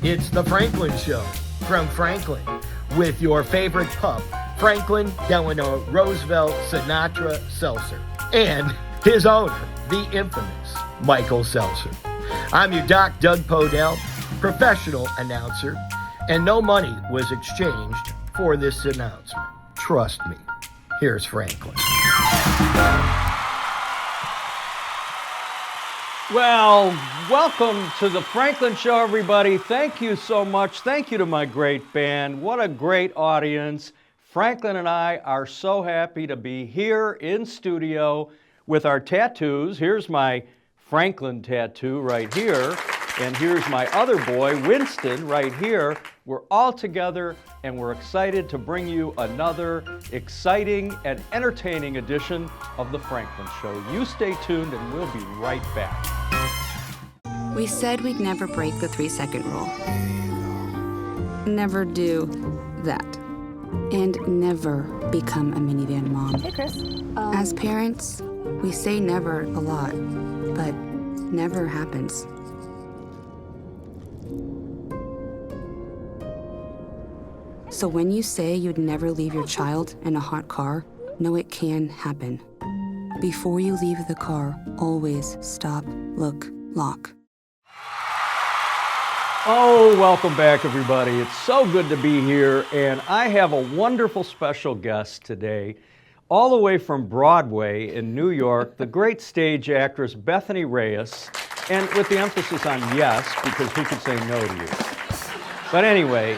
It's The Franklin Show from Franklin with your favorite pup, Franklin Delano Roosevelt Sinatra Seltzer, and his owner, the infamous Michael Seltzer. I'm your Doc, Doug Podell, professional announcer, and no money was exchanged for this announcement. Trust me. Here's Franklin. Well, welcome to the Franklin Show, everybody. Thank you so much. Thank you to my great band. What a great audience. Franklin and I are so happy to be here in studio with our tattoos. Here's my Franklin tattoo right here. And here's my other boy, Winston, right here. We're all together and we're excited to bring you another exciting and entertaining edition of The Franklin Show. You stay tuned and we'll be right back. We said we'd never break the 3-second rule. Never do that. And never become a minivan mom. Hey, Chris. As parents, we say never a lot, but never happens. So when you say you'd never leave your child in a hot car, know it can happen. Before you leave the car, always stop, look, lock. Oh, welcome back, everybody. It's so good to be here, and I have a wonderful special guest today, all the way from Broadway in New York, the great stage actress Bethany Reyes, and with the emphasis on yes, because who could say no to you? But anyway,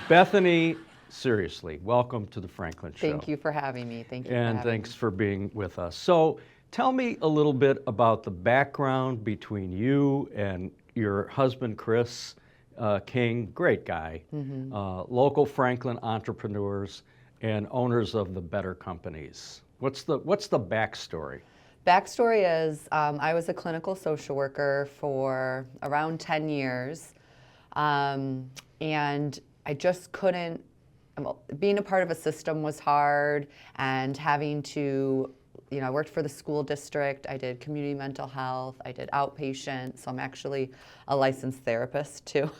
Bethany, seriously, welcome to the Franklin Show. Thank you for having me. Thank you. And thanks for being with us. So tell me a little bit about the background between you and your husband, Chris King, great guy, local Franklin entrepreneurs and owners of the Better Companies. What's the backstory? Backstory is I was a clinical social worker for around 10 years, and I just couldn't, being a part of a system was hard, and having to, I worked for the school district, I did community mental health, I did outpatient, so I'm actually a licensed therapist too.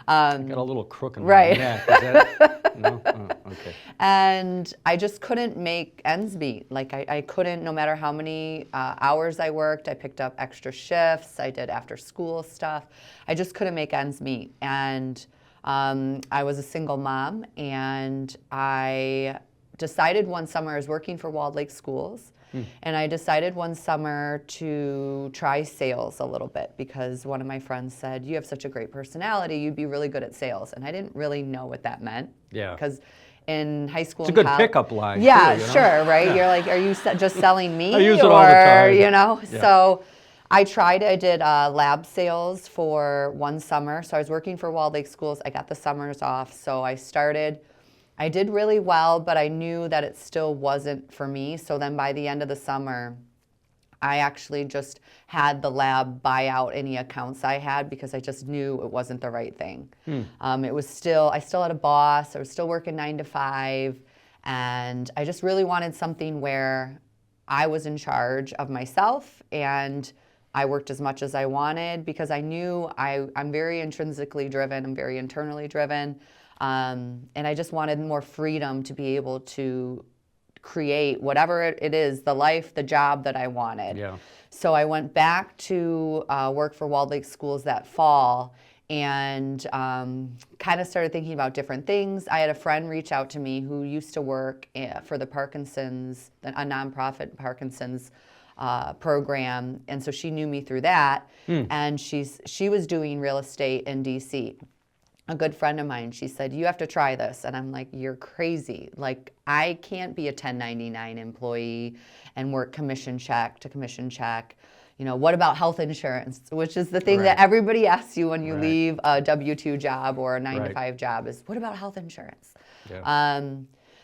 I got a little crook in right. my neck. Is that, no? Oh, okay. And I just couldn't make ends meet. Like I couldn't, no matter how many hours I worked, I picked up extra shifts, I did after school stuff. I just couldn't make ends meet. And I was a single mom, and I decided one summer, I was working for Walled Lake Schools, and I decided one summer to try sales a little bit because one of my friends said, you have such a great personality, you'd be really good at sales. And I didn't really know what that meant. Yeah. Because in high school, it's a good pickup line. Yeah, too, sure, right? Yeah. You're like, are you just selling me? I use it all the time. Yeah. So I did lab sales for one summer. So I was working for Walled Lake Schools. I got the summers off. So I did really well, but I knew that it still wasn't for me. So then by the end of the summer, I actually just had the lab buy out any accounts I had because I just knew it wasn't the right thing. I still had a boss. I was still working 9 to 5. And I just really wanted something where I was in charge of myself and I worked as much as I wanted because I knew I'm very intrinsically driven. I'm very internally driven. And I just wanted more freedom to be able to create whatever it is, the life, the job that I wanted. Yeah. So I went back to work for Walled Lake Schools that fall and kind of started thinking about different things. I had a friend reach out to me who used to work for the Parkinson's, a nonprofit Parkinson's program, and so she knew me through that. And she was doing real estate in DC. A good friend of mine, she said, you have to try this. And I'm like, you're crazy. Like, I can't be a 1099 employee and work commission check to commission check. What about health insurance? Which is the thing that everybody asks you when you leave a W-2 job or a 9 to 5 job is, what about health insurance? Yeah.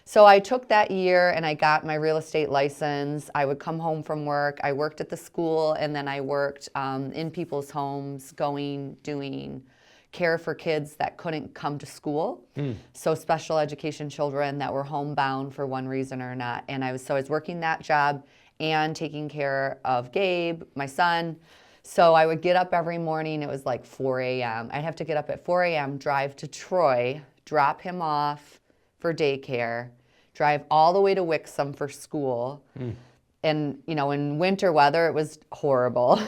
So I took that year and I got my real estate license. I would come home from work. I worked at the school, and then I worked in people's homes, doing care for kids that couldn't come to school. So special education children that were homebound for one reason or not. And I was working that job and taking care of Gabe, my son. So I would get up every morning. It was like 4 a.m. I'd have to get up at 4 a.m., drive to Troy, drop him off for daycare, drive all the way to Wixom for school. And, you know, in winter weather, it was horrible.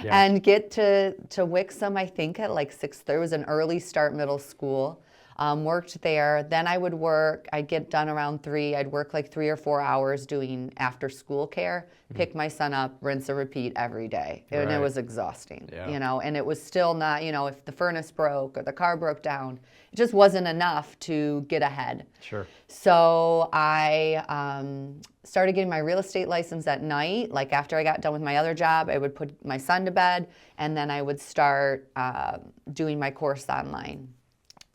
And get to Wixom, I think, at like 6:30. It was an early start middle school. Worked there. Then I would work. I'd get done around 3. I'd work like 3 or 4 hours doing after school care, pick my son up, rinse and repeat every day. And it was exhausting, you know, and it was still not, you know, if the furnace broke or the car broke down, it just wasn't enough to get ahead. Sure. So I started getting my real estate license at night. Like after I got done with my other job, I would put my son to bed, and then I would start doing my course online.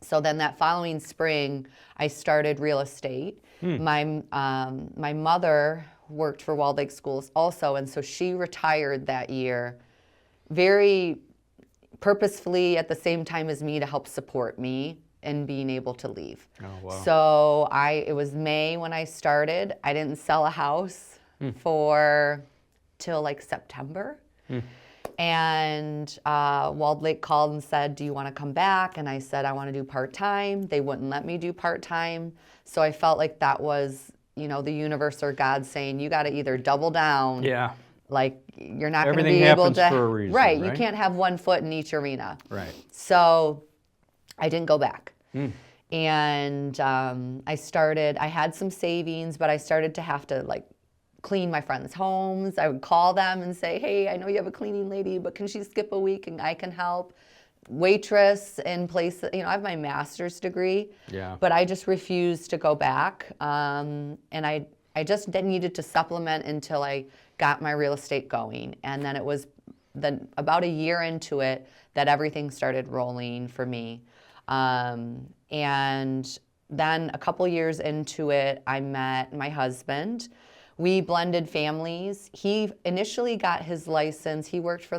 So then that following spring, I started real estate. My mother worked for Walled Lake Schools also, and so she retired that year very purposefully at the same time as me to help support me in being able to leave. Oh, wow. So it was May when I started. I didn't sell a house till like September. And Walled Lake called and said, do you want to come back? And I said, I want to do part-time. They wouldn't let me do part-time. So I felt like that was, you know, the universe or God saying, you got to either double down. Yeah. Like you're not going to Everything be able happens to. for a reason, right. right? You can't have one foot in each arena. Right. So I didn't go back. And I had some savings, but I started to have to like clean my friends' homes. I would call them and say, hey, I know you have a cleaning lady, but can she skip a week and I can help? Waitress in place, you know, I have my master's degree, but I just refused to go back. And I just needed to supplement until I got my real estate going. And then it was about a year into it that everything started rolling for me. And then a couple years into it, I met my husband. We blended families. He initially got his license. He worked for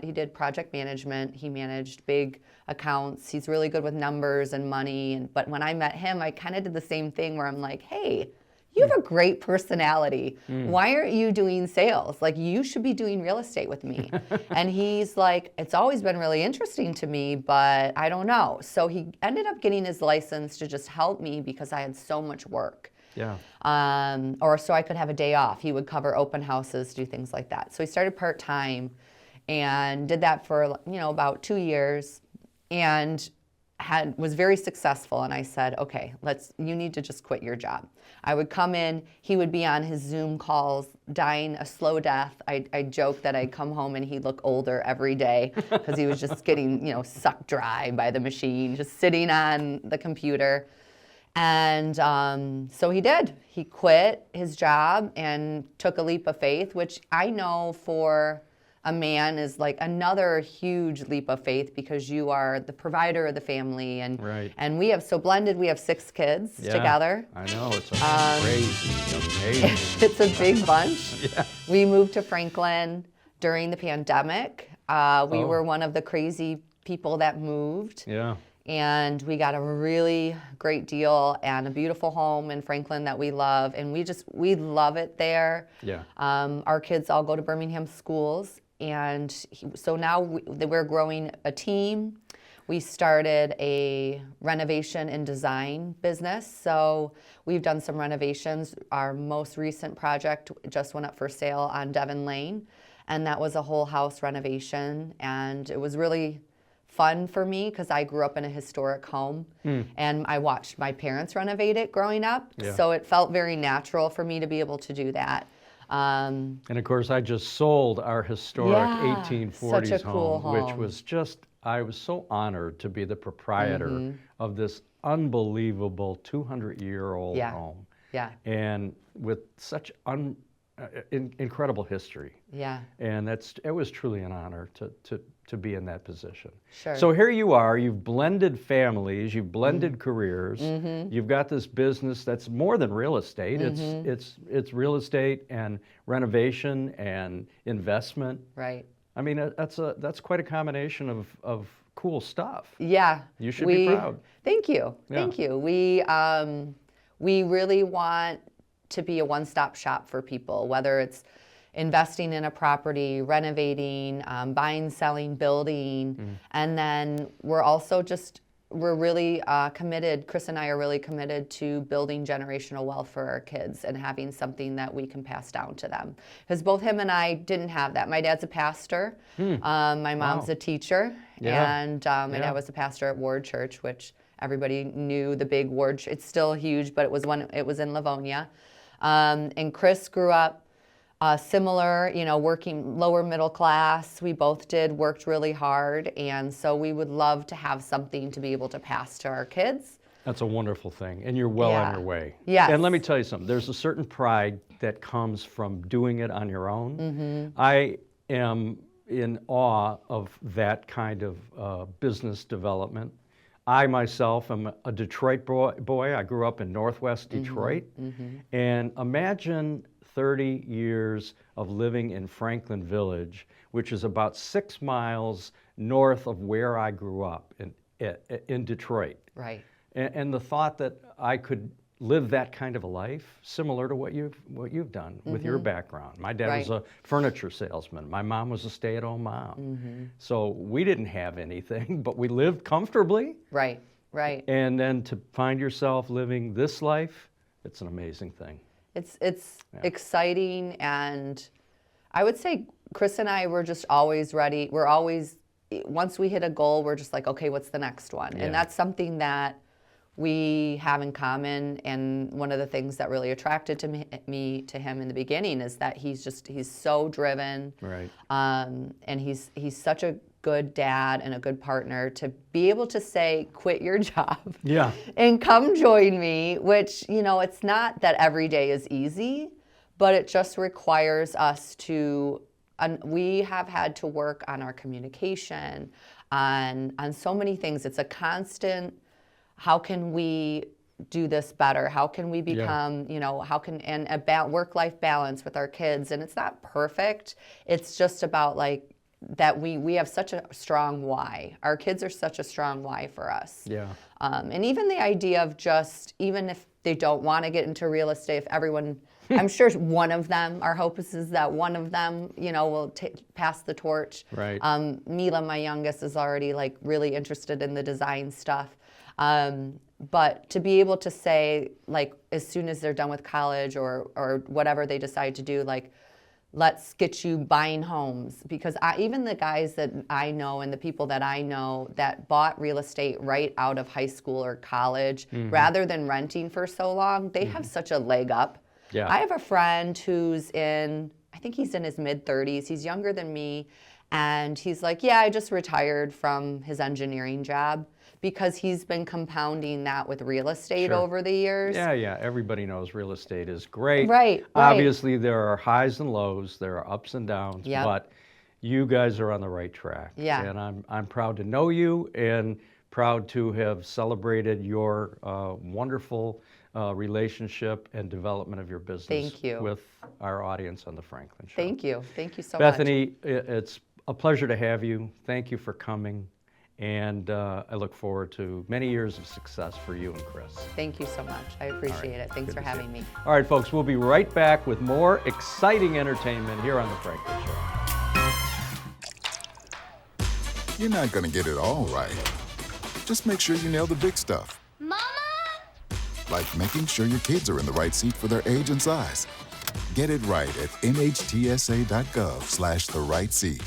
he did project management. He managed big accounts. He's really good with numbers and money. But when I met him, I kind of did the same thing where I'm like, hey, you have a great personality. Why aren't you doing sales? Like, you should be doing real estate with me. And he's like, it's always been really interesting to me, but I don't know. So he ended up getting his license to just help me because I had so much work. Or so I could have a day off. He would cover open houses, do things like that. So he started part-time and did that for, you know, about 2 years and was very successful. And I said, okay, you need to just quit your job. I would come in, he would be on his Zoom calls, dying a slow death. I joke that I'd come home and he'd look older every day because he was just getting, you know, sucked dry by the machine, just sitting on the computer. And so he did. He quit his job and took a leap of faith, which I know for a man is like another huge leap of faith because you are the provider of the family. And and we have, so blended, we have 6 kids together. I know, it's crazy, amazing. It's a big bunch. We moved to Franklin during the pandemic. We were one of the crazy people that moved. And we got a really great deal and a beautiful home in Franklin that we love. And we love it there. Our kids all go to Birmingham schools. And so now we're growing a team. We started a renovation and design business. So we've done some renovations. Our most recent project just went up for sale on Devon Lane. And that was a whole house renovation. And it was really fun for me because I grew up in a historic home and I watched my parents renovate it growing up. So it felt very natural for me to be able to do that. And of course, I just sold our historic 1840s such a cool home, which was just, I was so honored to be the proprietor of this unbelievable 200-year-old home. And with such incredible history. And it was truly an honor to be in that position. So here you are, you've blended families, you've blended careers, you've got this business that's more than real estate. It's real estate and renovation and investment. I mean, that's quite a combination of cool stuff. You should be proud. Thank you. Thank you. We really want to be a one-stop shop for people, whether it's investing in a property, renovating, buying, selling, building. And then we're really committed, Chris and I are really committed to building generational wealth for our kids and having something that we can pass down to them. Because both him and I didn't have that. My dad's a pastor, my mom's a teacher, and my dad was a pastor at Ward Church, which everybody knew, the big Ward. It's still huge, but it was in Livonia. And Chris grew up similar, working lower middle class. We both worked really hard. And so we would love to have something to be able to pass to our kids. That's a wonderful thing. And you're well on your way. Yes. And let me tell you something. There's a certain pride that comes from doing it on your own. I am in awe of that kind of business development. I myself am a Detroit boy. I grew up in Northwest Detroit. And imagine 30 years of living in Franklin Village, which is about 6 miles north of where I grew up in Detroit. Right. And the thought that I could live that kind of a life, similar to what you've done with your background. My dad was a furniture salesman. My mom was a stay-at-home mom. So we didn't have anything, but we lived comfortably. Right, right. And then to find yourself living this life, it's an amazing thing. It's exciting, and I would say Chris and I were just always ready. We're always, once we hit a goal, we're just like, okay, what's the next one? And that's something that we have in common. And one of the things that really attracted me to him in the beginning is that he's so driven. Right. And he's such a good dad and a good partner to be able to say, quit your job and come join me, which, it's not that every day is easy, but it just requires us to, we have had to work on our communication, on so many things. It's a constant, how can we do this better? How can we become, and a work-life balance with our kids? And it's not perfect. It's just about that we have such a strong why. Our kids are such a strong why for us. Yeah. And even the idea of even if they don't want to get into real estate, if everyone, I'm sure one of them, our hope is that one of them, will pass the torch. Right. Mila, my youngest, is already really interested in the design stuff. But to be able to say, as soon as they're done with college or whatever they decide to do, let's get you buying homes. Because even the guys that I know and the people that I know that bought real estate right out of high school or college, rather than renting for so long, they have such a leg up. Yeah. I have a friend who's I think he's in his mid-30s. He's younger than me. And he's like, yeah, I just retired from his engineering job, because he's been compounding that with real estate over the years. Yeah, everybody knows real estate is great. Right. Obviously, there are highs and lows, there are ups and downs, but you guys are on the right track. Yeah. And I'm proud to know you and proud to have celebrated your wonderful relationship and development of your business with our audience on The Franklin Show. Thank you. Thank you so Bethany, much. Bethany, it's a pleasure to have you. Thank you for coming. And I look forward to many years of success for you and Chris. Thank you so much. I appreciate it. Thanks for having me. All right, folks, we'll be right back with more exciting entertainment here on The Franklin Show. You're not going to get it all right. Just make sure you nail the big stuff. Mama! Like making sure your kids are in the right seat for their age and size. Get it right at nhtsa.gov/the-right-seat.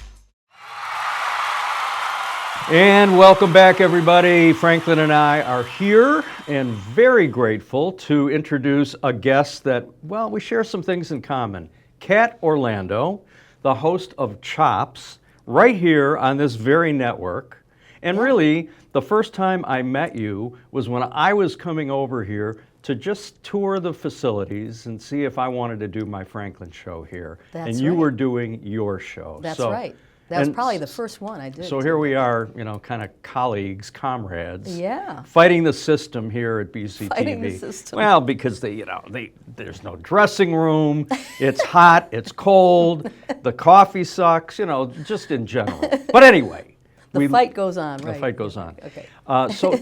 And welcome back, everybody. Franklin and I are here and very grateful to introduce a guest that, well, we share some things in common. Kat Orlando, the host of CHOPZ, right here on this very network. And really, the first time I met you was when I was coming over here to just tour the facilities and see if I wanted to do my Franklin show here. That's you right. were doing your show. That's right. That was probably the first one I did. So here we are, kind of colleagues, comrades. Yeah. Fighting the system here at BCTV. Fighting the system. Well, because there's no dressing room. It's hot. It's cold. The coffee sucks. Just in general. But anyway, the fight goes on. Right. The fight goes on. Okay.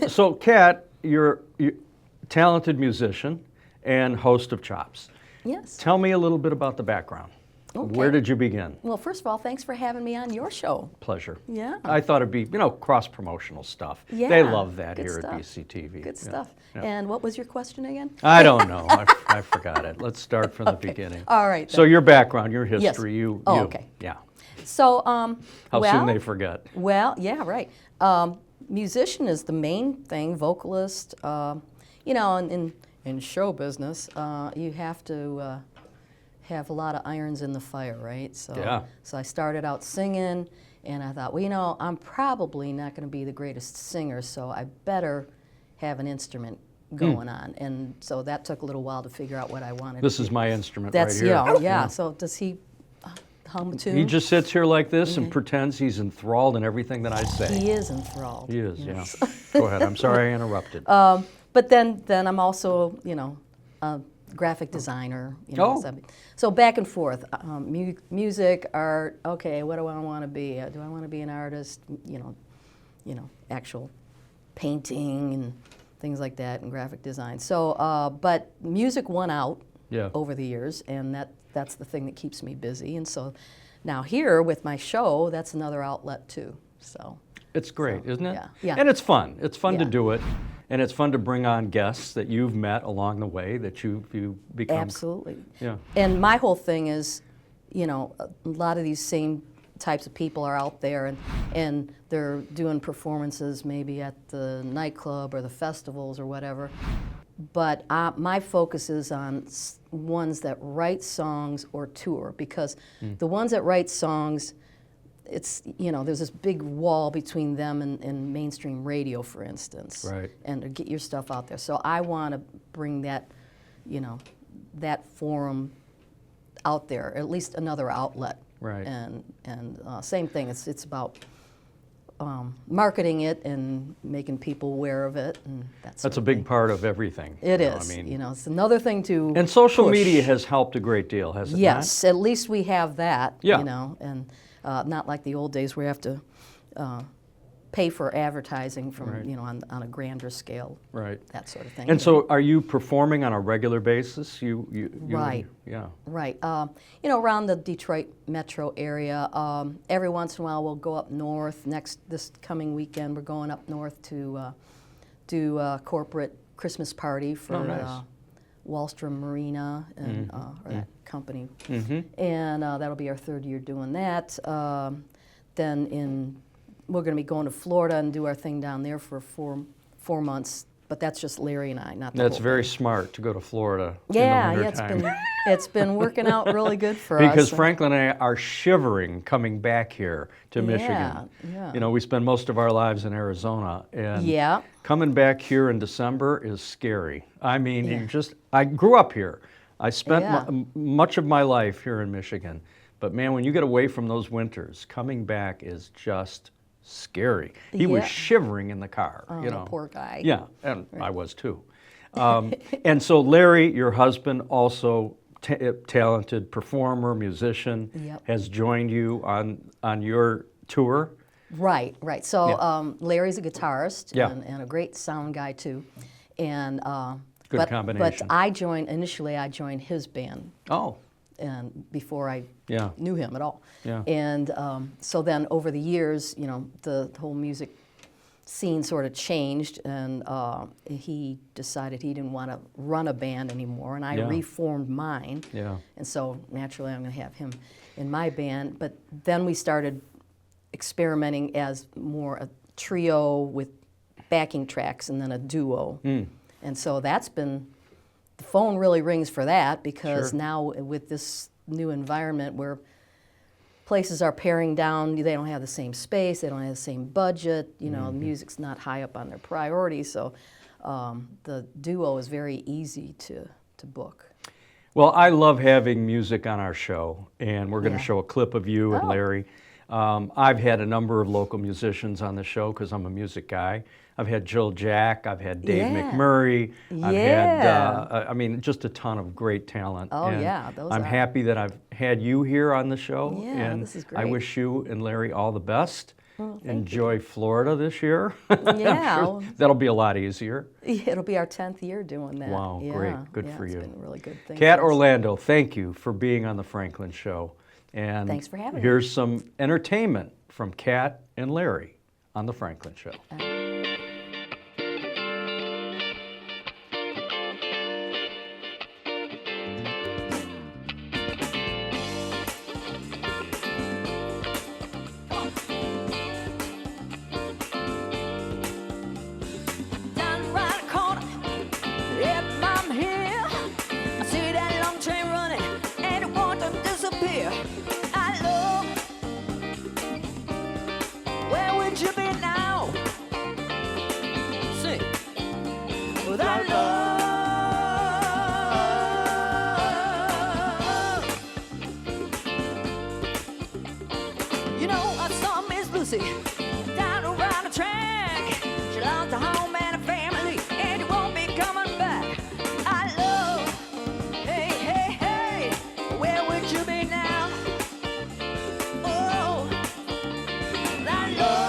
So Kat, you're a talented musician and host of CHOPZ. Yes. Tell me a little bit about the background. Where did you begin? Well, first of all, thanks for having me on your show. Pleasure. Yeah. I thought it'd be, cross-promotional stuff. Yeah. They love that good here stuff. at BCTV. Good Yeah. stuff. Yeah. And what was your question again? I don't know. I forgot it. Let's start from the beginning. All right. So your background, your Yes. history, you. Okay. Yeah. So, How well, soon they forget. Well, yeah, right. Musician is the main thing, vocalist. In show business, you have to have a lot of irons in the fire, right? So, Yeah. So I started out singing, and I thought, well, I'm probably not going to be the greatest singer, so I better have an instrument going on. And so that took a little while to figure out what I wanted. This to is do. my instrument That's right here. yeah. So does he hum a tune? He just sits here like this and pretends he's enthralled in everything that I say. He is enthralled. He is, yeah. Go ahead. I'm sorry I interrupted. But then I'm also, a graphic designer. So back and forth. Music, art. Okay, what do I want to be? Do I want to be an artist? Actual painting and things like that, and graphic design. So, but music won out over the years, and that's the thing that keeps me busy. And so, now here with my show, that's another outlet too. So. It's great, isn't it? Yeah. And it's fun. It's fun to Yeah. do it. And it's fun to bring on guests that you've met along the way that you become. Absolutely. Yeah. And my whole thing is, a lot of these same types of people are out there, and they're doing performances maybe at the nightclub or the festivals or whatever. But my focus is on ones that write songs or tour, because the ones that write songs, it's, there's this big wall between them and mainstream radio, for instance. Right. And to get your stuff out there. So I want to bring that, that forum out there, at least another outlet. Right. And same thing, it's about marketing it and making people aware of it, and That's a big part of everything. It you is. know, I mean, It's another thing to and social push. media has helped a great deal, has it not? Yes, at least we have that. Yeah. And not like the old days where you have to pay for advertising from on a grander scale. Right. That sort of thing. And so, are you performing on a regular basis? Right. Yeah. Right. Around the Detroit metro area, every once in a while we'll go up north. This coming weekend, we're going up north to do a corporate Christmas party for nice. Wallstrom Marina and or that company, and that'll be our third year doing that. Then we're going to be going to Florida and do our thing down there for four months. But that's just Larry and I, not the That's whole very thing. smart to go to Florida Yeah, in the yeah, wintertime. it's been working out really good for us. Because Franklin and I are shivering coming back here to Michigan. Yeah. We spend most of our lives in Arizona, and Yeah. coming back here in December is scary. I mean, I grew up here. I spent much of my life here in Michigan, but man, when you get away from those winters, coming back is just scary. He was shivering in the car. Oh, the poor guy. Yeah, and I was too. And so Larry, your husband, also talented performer, musician, has joined you on your tour. Right. So Larry's a guitarist and a great sound guy too, and Good combination. But initially I joined his band. Oh. And before I Yeah. knew him at all. Yeah. And so then over the years, the whole music scene sort of changed, and he decided he didn't want to run a band anymore, and I reformed mine. Yeah. And so naturally I'm going to have him in my band. But then we started experimenting as more a trio with backing tracks and then a duo. And so that's been, the phone really rings for that, because now with this new environment where places are paring down, they don't have the same space, they don't have the same budget, music's not high up on their priorities, so the duo is very easy to book. Well, I love having music on our show, and we're going to show a clip of you and Larry. I've had a number of local musicians on the show because I'm a music guy. I've had Jill Jack, I've had Dave McMurray, I've had, just a ton of great talent. Oh, and yeah, those I'm are. happy that I've had you here on the show. Yeah, and this is I great. wish you and Larry all the best. Well, Enjoy Florida this year. I'm Yeah. sure that'll be a lot easier. It'll be our 10th year doing that. Wow, great. Good for It's you. been a really good thing. Kat for us. Orlando, thank you for being on the Franklin Show. And Thanks for having me. here's some entertainment from Kat and Larry on The Franklin Show. Down right corner, yep, I'm here. I see that long train running, and it won't disappear. I love, where would you be now? Sing, with I love. You know, I saw Miss Lucy down around the track. She loves a home and a family, and it won't be coming back. I love, hey, hey, hey, where would you be now? Oh, I love.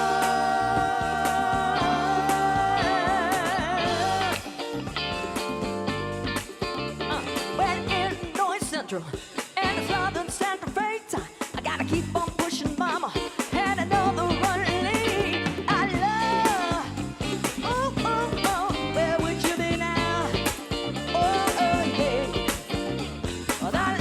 Well, in North Central and the Southern Central Freight time, I gotta keep on pushing, mama, and another run lead. I love. Oh, oh, oh, where would you be now? Oh, oh, yeah. Oh, I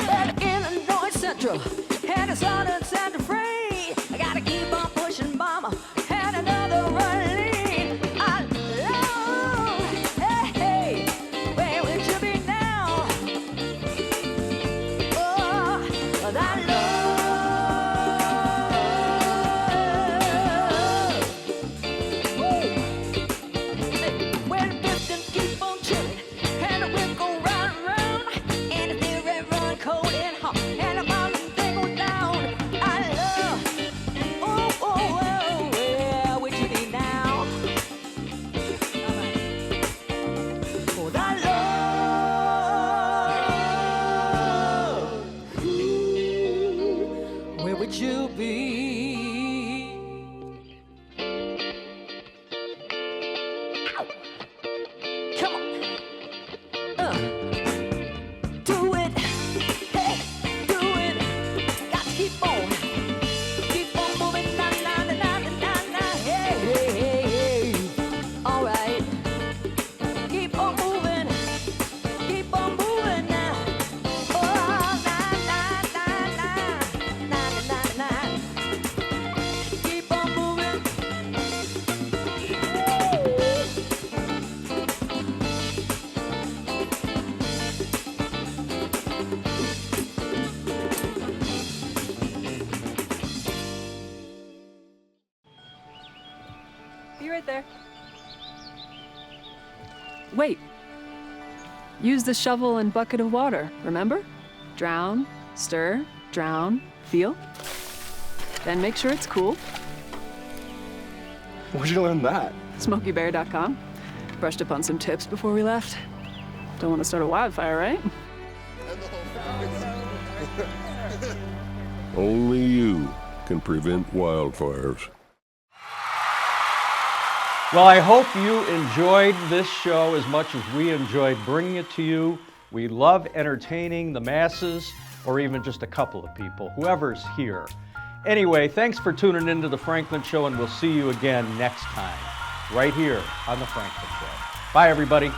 But in North Central and the Southern Central Freight, I gotta keep on pushing, mama, and another run lead. I love, hey, hey, where would you be now? Oh, I love. Woo. Well, the pistons keep on chilling, and the whip go round and round, and the beer red run cold and hot, and the mountain they go down. I love, oh, oh, oh, where would you be now? All right. Oh, I love. Where would you be? Come on. Do it. Hey, do it. Got to keep on. Keep on moving. Na, na, na, na, na, na. Hey, hey, hey, hey. All right. Keep on moving. Keep on moving now. Oh, na, na, na, na. Na, na, na, na. Keep on moving. Be right there. Wait. Use the shovel and bucket of water, remember? Drown, stir, drown, feel. Then make sure it's cool. Where'd you learn that? SmokeyBear.com. Brushed up on some tips before we left. Don't want to start a wildfire, right? Only you can prevent wildfires. Well, I hope you enjoyed this show as much as we enjoyed bringing it to you. We love entertaining the masses, or even just a couple of people, whoever's here. Anyway, thanks for tuning into The Franklin Show, and we'll see you again next time, right here on The Franklin Show. Bye, everybody.